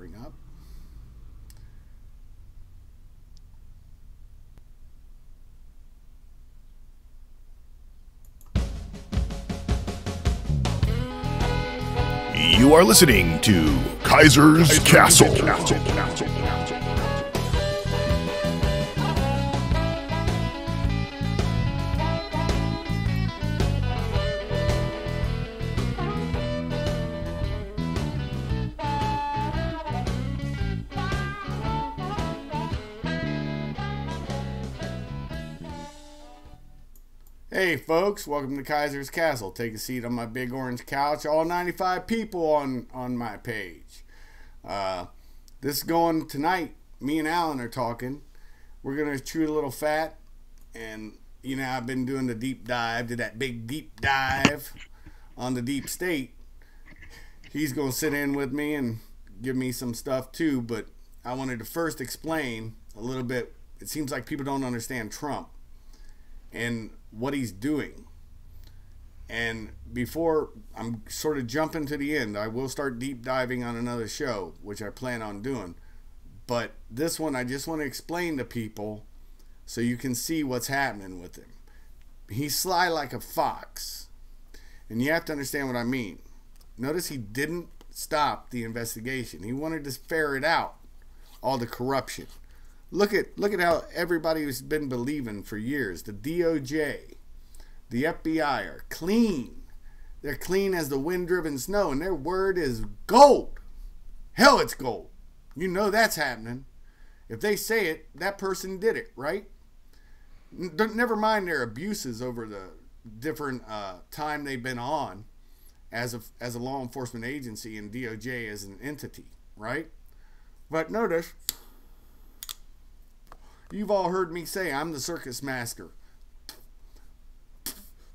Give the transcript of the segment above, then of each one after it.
bring up. You are listening to Kaisers Kastle. Hey folks, welcome to Kaisers Kastle. Take a seat on my big orange couch. All 95 people on my page. This is going tonight. Me and Alan are talking. We're going to chew a little fat. And, you know, I've been doing the deep dive, did that big deep dive on the deep state. He's going to sit in with me and give me some stuff too. But I wanted to first explain a little bit. It seems like people don't understand Trump and what he's doing. And before I'm sort of jumping to the end, I will start deep diving on another show, which I plan on doing. But this one, I just want to explain to people so you can see what's happening with him. He's sly like a fox. And you have to understand what I mean. Notice he didn't stop the investigation. He wanted to ferret out all the corruption. Look at how everybody has been believing for years. The DOJ, the FBI are clean. They're clean as the wind-driven snow, and their word is gold. Hell, it's gold. You know that's happening. If they say it, that person did it, right? Never mind their abuses over the different time they've been on as a law enforcement agency and DOJ as an entity, right? But notice, you've all heard me say I'm the circus master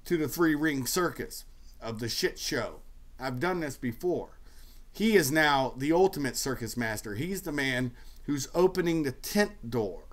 to the three-ring circus of the shit show. I've done this before. He is now the ultimate circus master. He's the man who's opening the tent door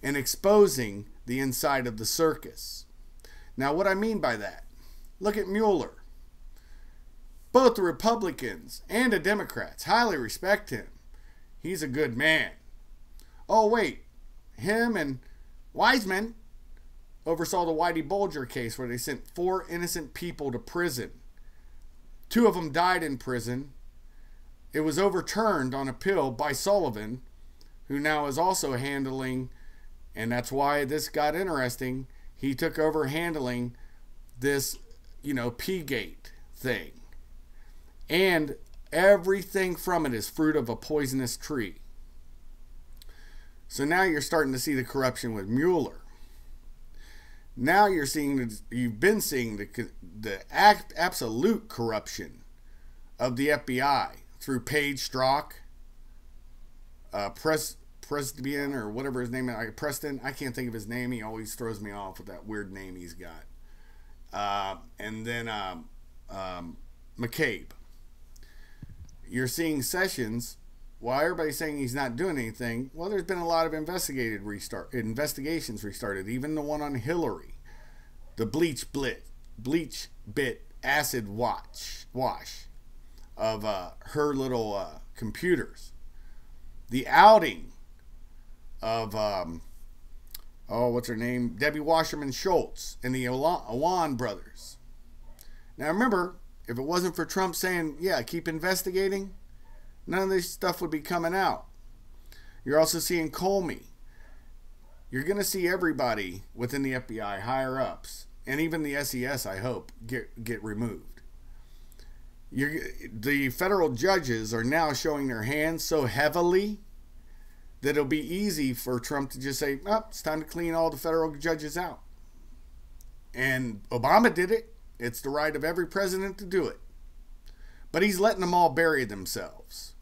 and exposing the inside of the circus. Now, what I mean by that, look at Mueller. Both the Republicans and the Democrats highly respect him. He's a good man. Oh, wait. Him and Wiseman oversaw the Whitey Bulger case where they sent 4 innocent people to prison. 2 of them died in prison. It was overturned on appeal by Sullivan, who now is also handling, and that's why this got interesting, he took over handling this, P-Gate thing. And everything from it is fruit of a poisonous tree. So now you're starting to see the corruption with Mueller. Now you've been seeing the absolute corruption of the FBI through Page Strzok, Preston or whatever his name is, Preston. I can't think of his name. He always throws me off with that weird name he's got. And then McCabe. You're seeing Sessions. While everybody's saying he's not doing anything, well, there's been a lot of investigations restarted. Even the one on Hillary, the bleach bit acid wash of her little computers, the outing of what's her name, Debbie Wasserman Schultz and the Awan brothers. Now remember, if it wasn't for Trump saying, yeah, keep investigating, none of this stuff would be coming out. You're also seeing Comey. You're going to see everybody within the FBI, higher ups, and even the SES, I hope, get removed. The federal judges are now showing their hands so heavily that it'll be easy for Trump to just say, oh, it's time to clean all the federal judges out. And Obama did it. It's the right of every president to do it. But he's letting them all bury themselves.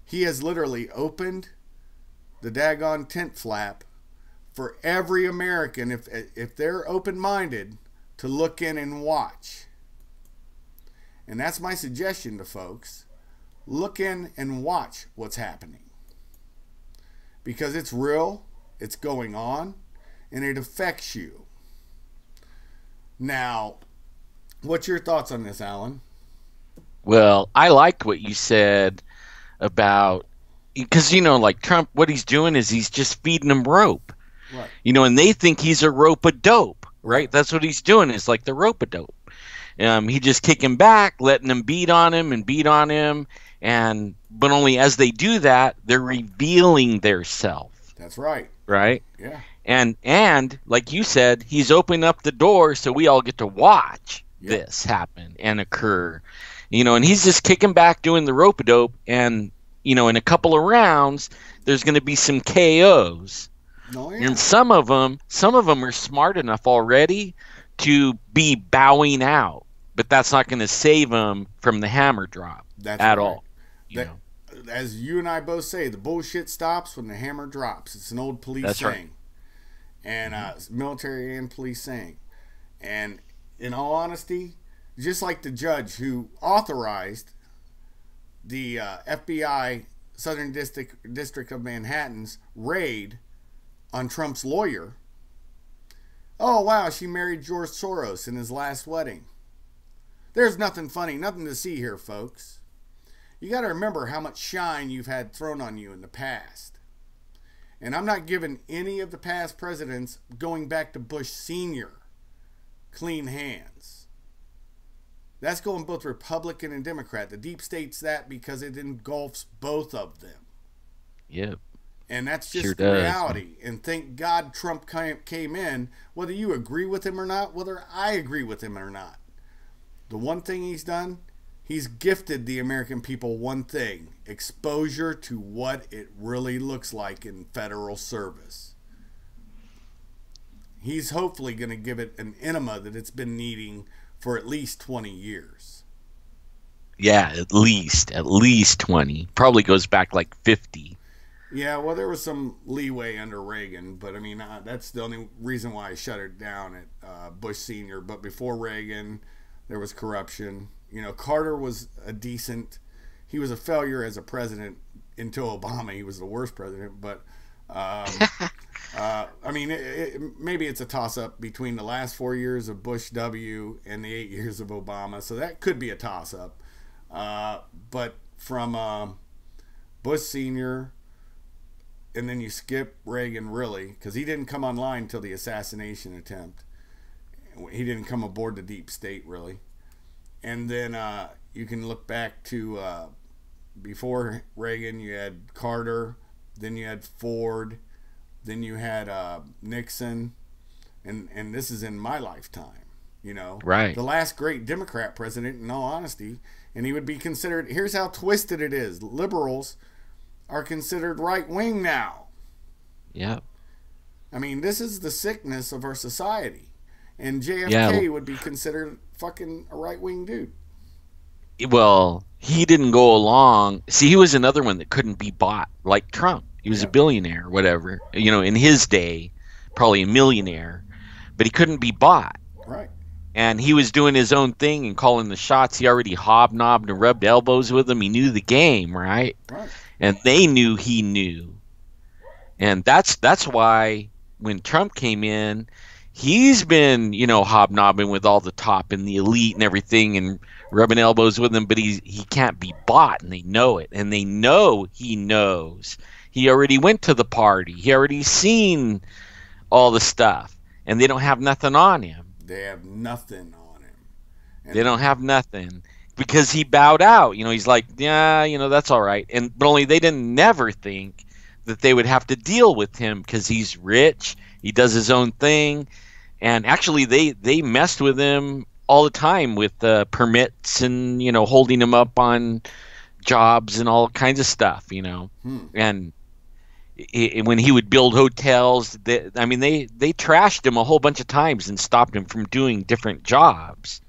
He has literally opened the daggone tent flap for every American, if they're open-minded, to look in and watch. And that's my suggestion to folks. Look in and watch what's happening. Because it's real, it's going on, and it affects you. Now, what's your thoughts on this, Alan? Well, I liked what you said about, because, like Trump, what he's doing is he's just feeding them rope, Right. and they think he's a rope-a-dope, right? Right. That's what he's doing, is like the rope-a-dope. He just kicking back, letting them beat on him and beat on him, but only as they do that, they're revealing their self. That's right. Right? Yeah. And like you said, he's opening up the door so we all get to watch this happen and occur. And he's just kicking back, doing the rope-a-dope, and in a couple of rounds, there's going to be some KOs. Oh, yeah. And some of them are smart enough already to be bowing out, but that's not going to save them from the hammer drop all. As you and I both say, the bullshit stops when the hammer drops. It's an old police saying, and military and police saying. And in all honesty, just like the judge who authorized the FBI Southern District of Manhattan's raid on Trump's lawyer. Oh, wow, she married George Soros in his last wedding. There's nothing funny, nothing to see here, folks. You got to remember how much shine you've had thrown on you in the past. And I'm not giving any of the past presidents, going back to Bush Sr., clean hands. That's going both Republican and Democrat. The deep state's that because it engulfs both of them. Yep. And that's just the reality. And thank God Trump came in, whether you agree with him or not, whether I agree with him or not. The one thing he's done, he's gifted the American people one thing: exposure to what it really looks like in federal service. He's hopefully going to give it an enema that it's been needing for at least 20 years. Yeah, at least 20. Probably goes back like 50. Yeah, well, there was some leeway under Reagan, but I mean, that's the only reason why I shut it down at Bush Sr. But before Reagan, there was corruption. Carter was he was a failure as a president until Obama. He was the worst president, but I mean, maybe it's a toss-up between the last 4 years of Bush W and the 8 years of Obama, so that could be a toss-up. But from Bush Sr., and then you skip Reagan, really, because he didn't come online until the assassination attempt. He didn't come aboard the deep state, really. And then you can look back to before Reagan, you had Carter, then you had Ford, then you had Nixon, and this is in my lifetime, Right. The last great Democrat president, in all honesty, and he would be considered, here's how twisted it is, liberals are considered right-wing now. Yeah. I mean, this is the sickness of our society. And JFK would be considered fucking a right-wing dude. Well, he didn't go along. See, he was another one that couldn't be bought, like Trump. He was a billionaire, whatever. In his day, probably a millionaire. But he couldn't be bought. Right. And he was doing his own thing and calling the shots. He already hobnobbed and rubbed elbows with them. He knew the game, right? Right. And they knew he knew. And that's why when Trump came in, he's been, hobnobbing with all the top and the elite and everything and rubbing elbows with them, but he can't be bought, and they know it. And they know he knows. He already went to the party. He already seen all the stuff. And they don't have nothing on him. They have nothing on him. And they don't have nothing. Because he bowed out, he's like, yeah, that's all right. But only they didn't never think that they would have to deal with him because he's rich, he does his own thing, and actually they messed with him all the time with permits and holding him up on jobs and all kinds of stuff, and when he would build hotels, they trashed him a whole bunch of times and stopped him from doing different jobs.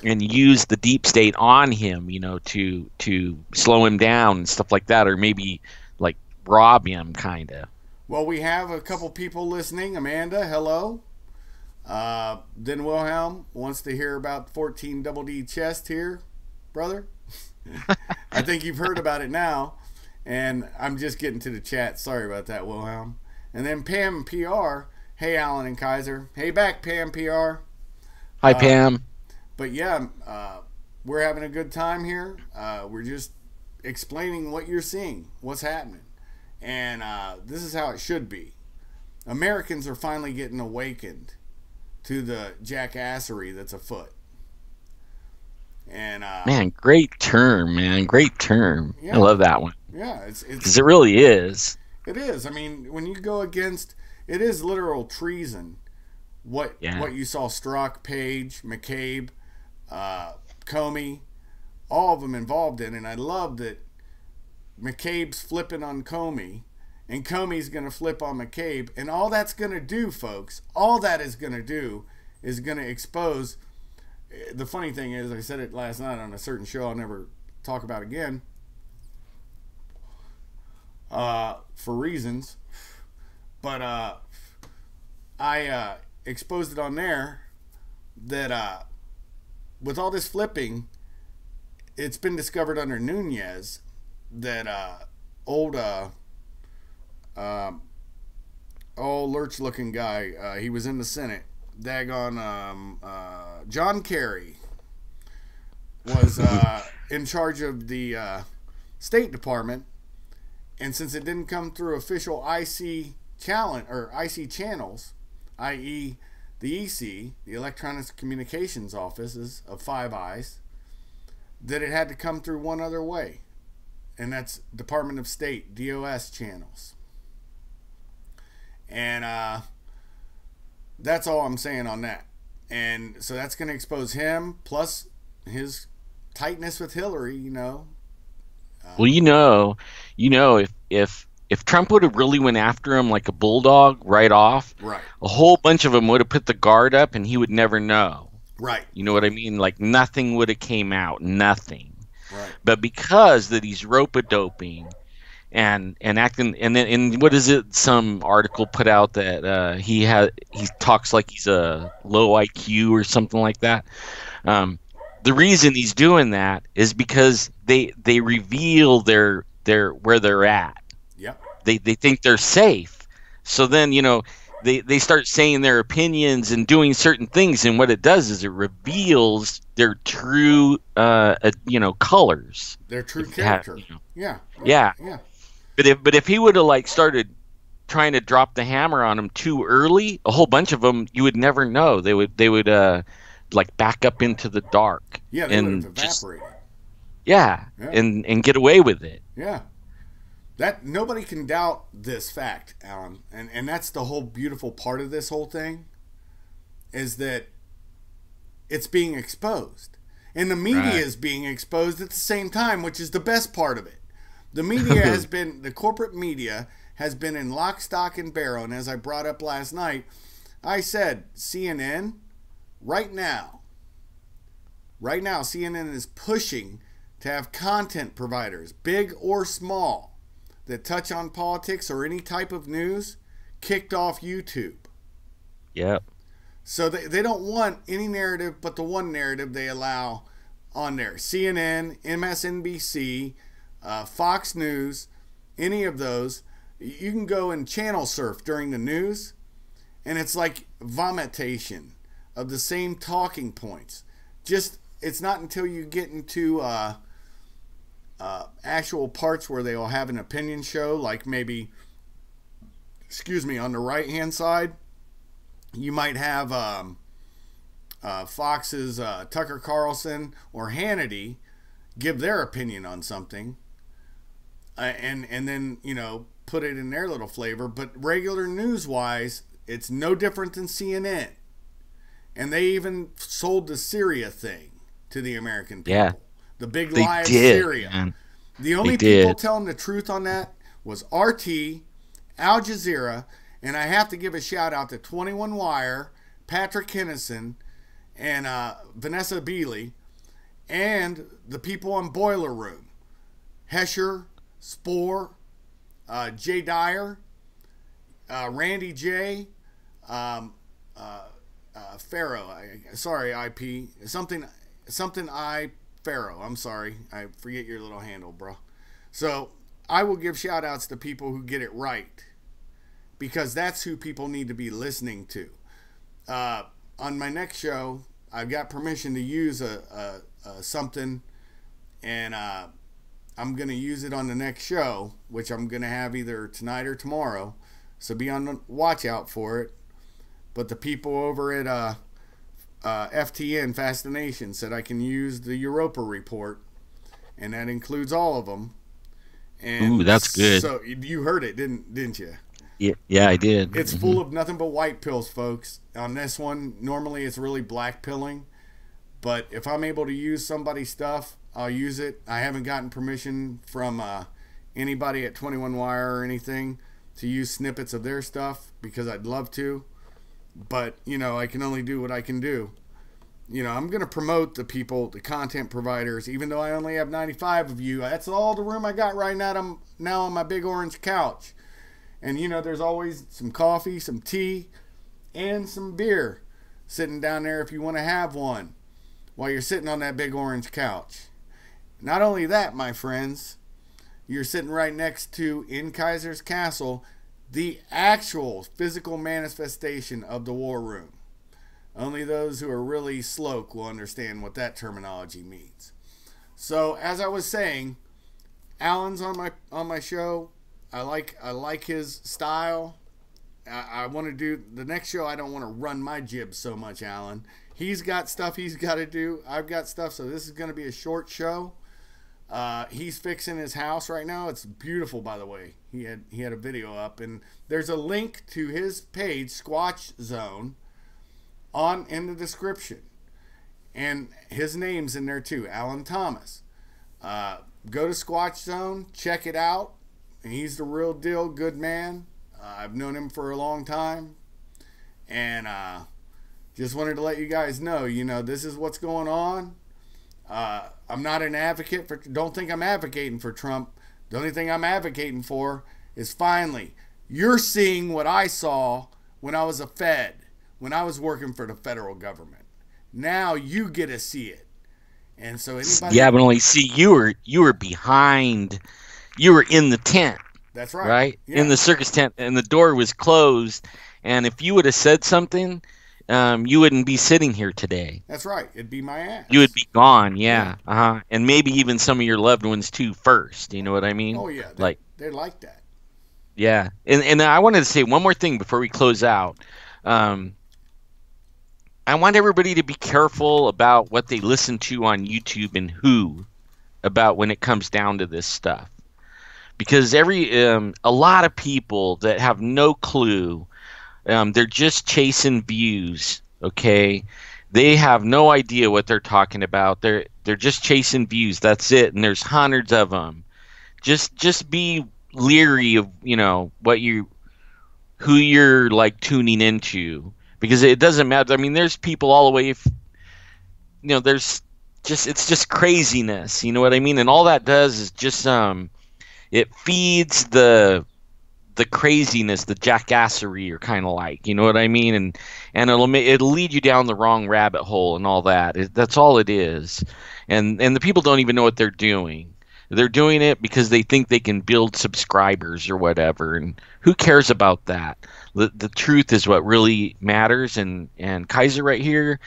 And use the deep state on him, to slow him down and stuff like that, or maybe like rob him, kind of. Well, we have a couple people listening. Amanda, hello. Then Wilhelm wants to hear about 14 double D chest here, brother. I think you've heard about it now, and I'm just getting to the chat. Sorry about that, Wilhelm. And then Pam PR. Hey, Alan and Kaiser. Hey, back, Pam PR. Hi, Pam. But yeah, we're having a good time here. We're just explaining what you're seeing, what's happening. And this is how it should be. Americans are finally getting awakened to the jackassery that's afoot. And man, great term, man. Great term. Yeah. I love that one. Yeah, it's because it really is. It is. I mean, when you go against, it is literal treason. What you saw Strzok, Page, McCabe, Comey, all of them involved in, and I love that McCabe's flipping on Comey, and Comey's going to flip on McCabe, and all that's going to do, folks, all that is going to do is going to expose. The funny thing is, I said it last night on a certain show I'll never talk about again, for reasons, but I exposed it on there that with all this flipping, it's been discovered under Nunez that old lurch-looking guy, he was in the Senate, daggone John Kerry was in charge of the State Department, and since it didn't come through official IC channels, i.e. the EC, the Electronic Communications Offices of Five Eyes, that it had to come through one other way, and that's Department of State, DOS channels. And that's all I'm saying on that. And so that's going to expose him, plus his tightness with Hillary, you know. Well, if Trump would have really went after him like a bulldog right off, right, a whole bunch of them would have put the guard up, and he would never know. Right. You know what I mean? Like nothing would have came out, nothing. Right. But because that he's rope-a-doping and acting, and then what is it? Some article put out that he talks like he's a low IQ or something like that. The reason he's doing that is because they reveal their where they're at. Yep. They think they're safe. So then, they start saying their opinions and doing certain things, and what it does is it reveals their true colors. Their true character. Yeah. Yeah. But if he would have started trying to drop the hammer on them too early, a whole bunch of them you would never know. They would back up into the dark. Yeah, they and would have evaporated. And get away with it. Yeah. That nobody can doubt this fact, Alan. And that's the whole beautiful part of this whole thing, is that it's being exposed. And the media is being exposed at the same time, which is the best part of it. The media the corporate media has been in lock, stock, and barrel. And as I brought up last night, I said CNN, right now, CNN is pushing to have content providers, big or small, that touch on politics or any type of news, kicked off YouTube. Yep. So they don't want any narrative but the one narrative they allow on there. CNN, MSNBC, Fox News, any of those. You can go and channel surf during the news, and it's like vomitation of the same talking points. It's not until you get into actual parts where they will have an opinion show, like maybe, on the right hand side, you might have Fox's Tucker Carlson or Hannity give their opinion on something, and then put it in their little flavor. But regular news wise, it's no different than CNN, and they even sold the Syria thing to the American people. Yeah. The big lie of Syria. Man. The only people telling the truth on that was RT, Al Jazeera, and I have to give a shout out to 21 Wire, Patrick Kennison, and Vanessa Beeley, and the people on Boiler Room. Hesher, Spoor, Jay Dyer, Randy J, Farrow. Sorry, IP. Something Farrow. I'm sorry. I forget your little handle, bro. So I will give shout outs to people who get it right, because that's who people need to be listening to. On my next show, I've got permission to use a something, and I I'm going to use it on the next show, which I'm going to have either tonight or tomorrow. So be on the watch out for it. But the people over at FTN, Fascination, said I can use the Europa report, and that includes all of them. And ooh, that's good. So you heard it, didn't you? Yeah, I did. It's full of nothing but white pills, folks. On this one, normally it's really black pilling. But if I'm able to use somebody's stuff, I'll use it. I haven't gotten permission from anybody at 21 Wire or anything to use snippets of their stuff because I'd love to. But, you know, I can only do what I can do. You know, I'm going to promote the people, the content providers, even though I only have 95 of you. That's all the room I got right now. I'm now on my big orange couch. And, you know, there's always some coffee, some tea, and some beer sitting down there if you want to have one while you're sitting on that big orange couch. Not only that, my friends, you're sitting right next to, in Kaisers Kastle, the actual physical manifestation of the war room. Only those who are really sloke will understand what that terminology means. So, as I was saying, Alan's on my show. I like his style. I want to do the next show. I don't want to run my jib so much, Alan. He's got stuff he's got to do. I've got stuff. So this is going to be a short show. He's fixing his house right now. It's beautiful, by the way. He had a video up, and there's a link to his page, Squatch Zone, in the description, and his name's in there too, Alan Thomas. Go to Squatch Zone, check it out. He's the real deal, good man. I've known him for a long time, and just wanted to let you guys know, you know, this is what's going on. I'm not an advocate for, don't think I'm advocating for Trump. The only thing I'm advocating for is finally, you're seeing what I saw when I was a Fed, when I was working for the federal government. Now you get to see it. And so anybody... Yeah, but only see, you were behind, you were in the tent. That's right. Right? Yeah. In the circus tent, and the door was closed. And if you would have said something, you wouldn't be sitting here today. That's right. It'd be my ass. You would be gone, yeah. And maybe even some of your loved ones too first. You know what I mean? Oh yeah, they like that. Yeah, and I wanted to say one more thing before we close out. I want everybody to be careful about what they listen to on YouTube and who, about when it comes down to this stuff, because a lot of people that have no clue. They're just chasing views, okay? They have no idea what they're talking about. They're just chasing views. That's it. And there's hundreds of them. Just be leery of, you know, who you're like tuning into, because it doesn't matter. I mean, there's people all the way, it's just craziness. You know what I mean? And all that does is just it feeds the craziness, the jackassery, you're kind of like, you know what I mean? And it'll lead you down the wrong rabbit hole and all that. That's all it is. And the people don't even know what they're doing. They're doing it because they think they can build subscribers or whatever. And who cares about that? The truth is what really matters. And Kaiser right here,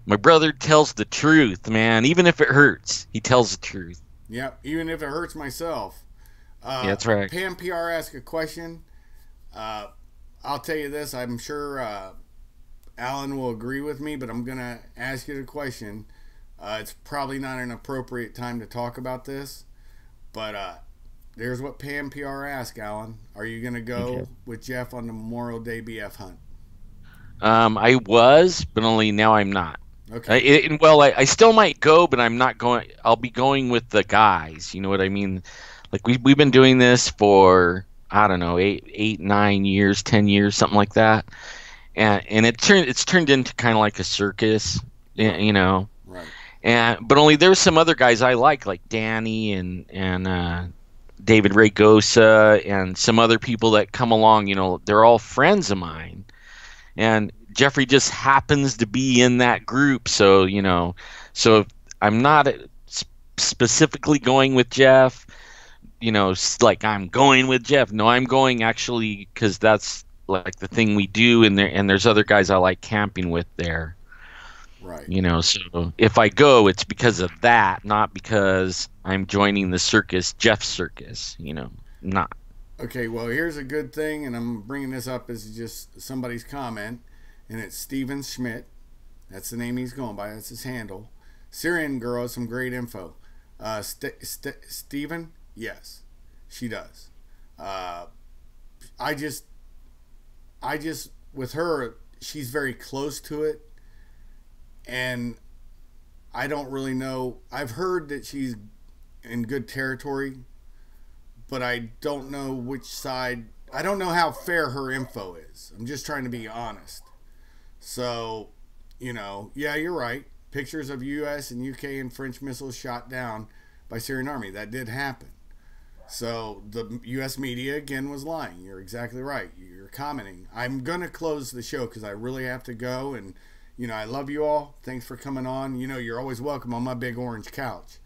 my brother, tells the truth, man. Even if it hurts, he tells the truth. Yep, even if it hurts myself. Yeah, that's right. Pam PR asked a question. I'll tell you this. I'm sure Alan will agree with me, but I'm going to ask you the question. It's probably not an appropriate time to talk about this, but there's what Pam PR asked, Alan. Are you going to go with Jeff on the Memorial Day BF hunt? I was, but only now I'm not. Okay. I still might go, but I'm not going. I'll be going with the guys. You know what I mean? Like we've been doing this for, I don't know, 8, 9 years, 10 years, something like that, and it's turned into kind of like a circus, you know. Right. But only there's some other guys I like Danny and David Ragosa and some other people that come along. You know, they're all friends of mine, and Jeffrey just happens to be in that group. So you know, so I'm not specifically going with Jeff. You know, like I'm going with Jeff. No, I'm going actually because that's like the thing we do, and there's other guys I like camping with there. Right. You know, so if I go, it's because of that, not because I'm joining the circus, Jeff's circus. You know, not. Okay, well, here's a good thing, and I'm bringing this up as just somebody's comment, and it's Steven Schmidt. That's the name he's going by. That's his handle. Syrian girl has some great info. Steven? Yes, she does. I just, with her, she's very close to it, and I don't really know. I've heard that she's in good territory, but I don't know which side. I don't know how fair her info is. I'm just trying to be honest. So, you know, yeah, you're right. Pictures of U.S. and U.K. and French missiles shot down by Syrian army. That did happen. So the U.S. media, again, was lying. You're exactly right. You're commenting. I'm going to close the show because I really have to go. And, you know, I love you all. Thanks for coming on. You know, you're always welcome on my big orange couch.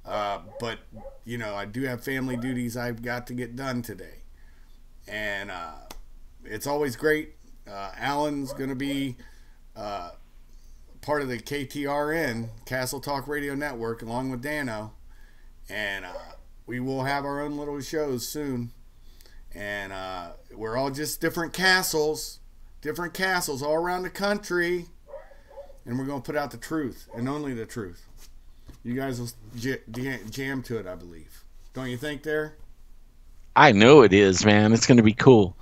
But, you know, I do have family duties I've got to get done today. And it's always great. Alan's going to be part of the KTRN, Castle Talk Radio Network, along with Dano. And we will have our own little shows soon. And we're all just different castles all around the country. And we're going to put out the truth, and only the truth. You guys will jam to it, I believe. Don't you think there? I know it is, man. It's going to be cool.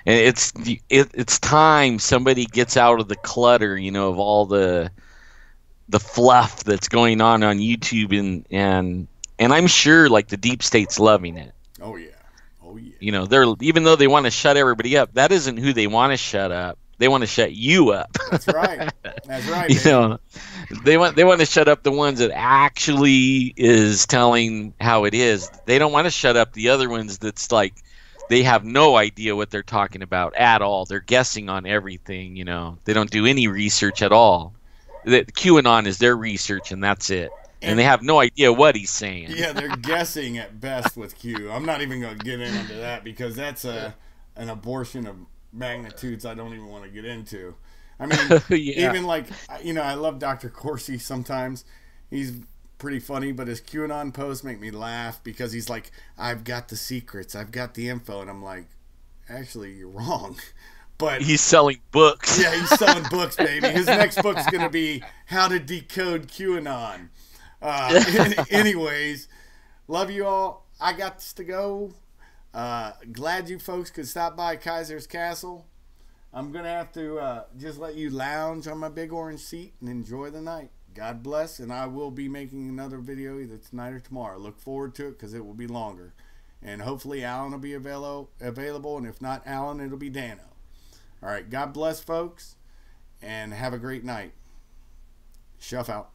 And it's time somebody gets out of the clutter, you know, of all the fluff that's going on YouTube, and I'm sure like the deep state's loving it. Oh yeah. Oh yeah. You know, even though they want to shut everybody up, that isn't who they want to shut up. They want to shut you up. That's right. That's right. You know, they want to shut up the ones that actually is telling how it is. They don't want to shut up the other ones that's like they have no idea what they're talking about at all. They're guessing on everything, you know. They don't do any research at all. The QAnon is their research, and that's it. And they have no idea what he's saying. Yeah, they're guessing at best with Q. I'm not even going to get into that because that's an abortion of magnitudes I don't even want to get into. I mean, yeah. Even like, you know, I love Dr. Corsi sometimes. He's pretty funny, but his QAnon posts make me laugh because he's like, I've got the secrets, I've got the info, and I'm like, actually, you're wrong. But he's selling books. Yeah, he's selling books, baby. His next book's going to be How to Decode QAnon. Anyways, love you all. I got to go. Glad you folks could stop by Kaisers Kastle. I'm going to have to just let you lounge on my big orange seat and enjoy the night. God bless, and I will be making another video either tonight or tomorrow. Look forward to it because it will be longer. And hopefully Alan will be available, and if not Alan, it'll be Dano. All right, God bless, folks, and have a great night. Shuff out.